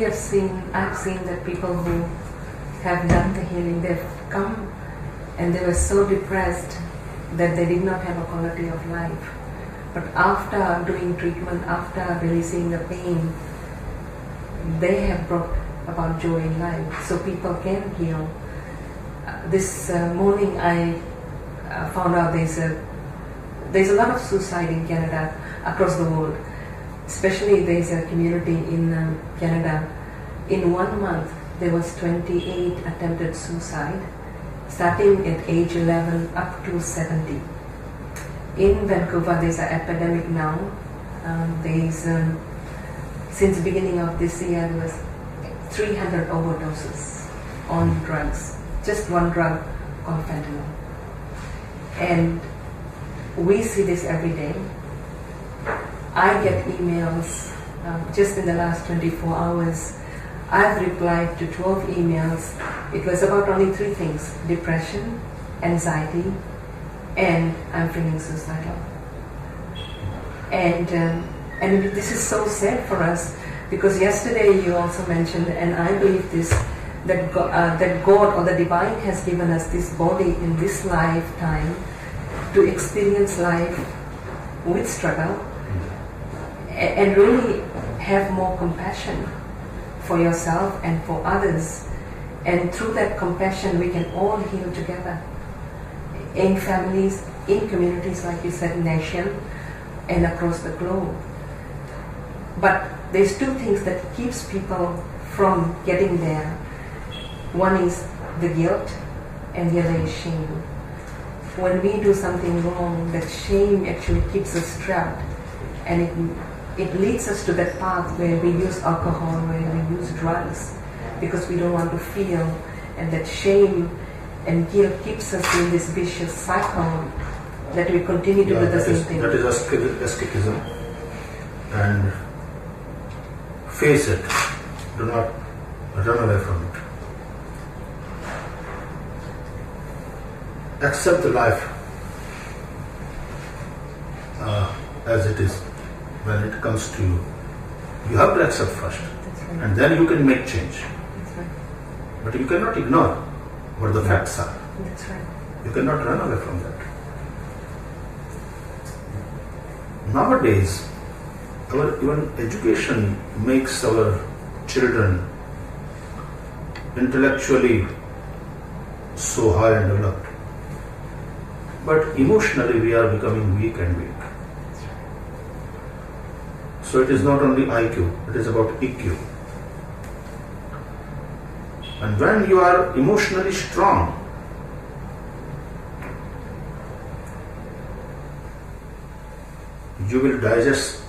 I've seen that people who have done the healing, they've come and they were so depressed that they did not have a quality of life. But after doing treatment, after releasing the pain, they have brought about joy in life. So people can heal. This morning I found out there's a lot of suicide in Canada, across the world. Especially there's a community in Canada. In 1 month there was 28 attempted suicide, starting at age 11 up to 70. In Vancouver there's an epidemic now. Since the beginning of this year there was 300 overdoses on drugs. Just one drug called fentanyl. And we see this every day. I get emails, just in the last 24 hours, I've replied to 12 emails. It was about only 3 things: depression, anxiety, and I'm feeling suicidal. And this is so sad for us, because yesterday you also mentioned, and I believe this, that God or the Divine has given us this body in this lifetime to experience life with struggle and really have more compassion for yourself and for others. And through that compassion we can all heal together, in families, in communities, like you said, nation, and across the globe. But there's 2 things that keeps people from getting there. One is the guilt, and the other is shame. When we do something wrong, that shame actually keeps us trapped, and it leads us to that path where we use alcohol, where we use drugs, because we don't want to feel, and that shame and guilt keeps us in this vicious cycle that we continue to do the same thing. That is escapism. And face it. Do not run away from it. Accept the life as it is. When it comes to you, you have to accept first, right. And then you can make change. That's right. But you cannot ignore what the facts are. That's right. You cannot run away from that. Nowadays, even education makes our children intellectually so high and developed, but emotionally we are becoming weak and weak. So it is not only IQ, it is about EQ. And when you are emotionally strong, you will digest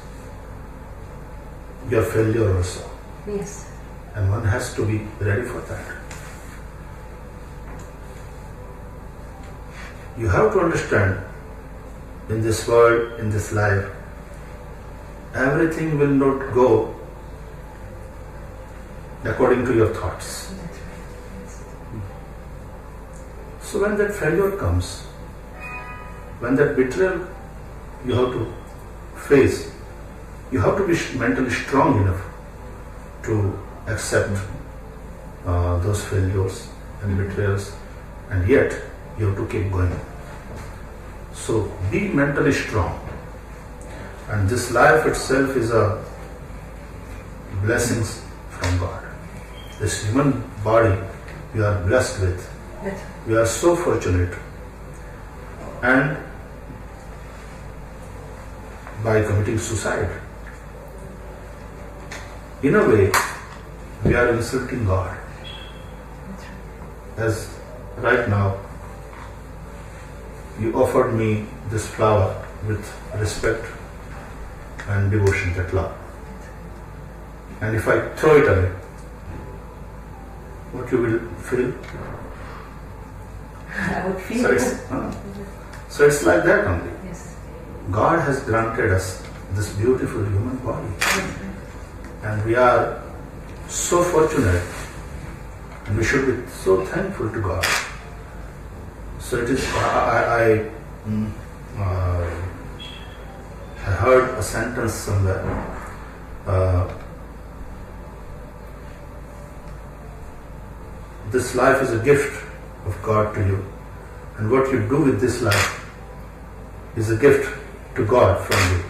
your failure also. Yes. And one has to be ready for that. You have to understand, in this world, in this life, everything will not go according to your thoughts. So when that failure comes, when that betrayal you have to face, you have to be mentally strong enough to accept those failures and betrayals, and yet you have to keep going. So be mentally strong. And this life itself is a blessings from God. This human body we are blessed with. We are so fortunate. And by committing suicide, in a way, we are insulting God. As right now, you offered me this flower with respect and devotion, that love. And if I throw it away, what you will feel? I would feel so it's like that only. Yes. God has granted us this beautiful human body. And we are so fortunate, and we should be so thankful to God. So it is, I heard a sentence somewhere, this life is a gift of God to you, and what you do with this life is a gift to God from you.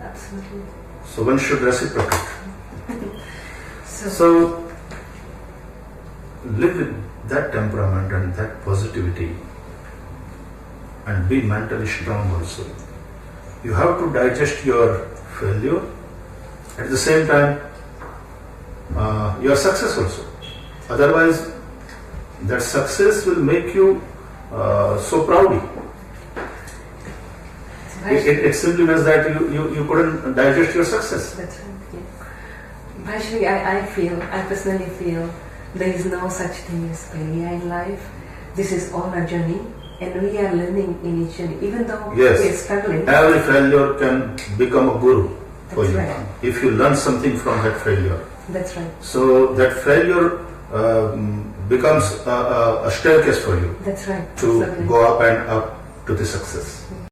Absolutely. So one should reciprocate. So live with that temperament and that positivity, and be mentally strong also. You have to digest your failure, at the same time your success also. Otherwise, that success will make you so proudy. It simply means that you couldn't digest your success. That's right. Yeah. Actually, I personally feel there is no such thing as failure in life. This is all a journey, and we are learning in each journey. Even though we are struggling, every failure can become a guru for you. Right. If you learn something from that failure. That's right. So that failure becomes a staircase for you. That's right. To Absolutely. go up and up to the success.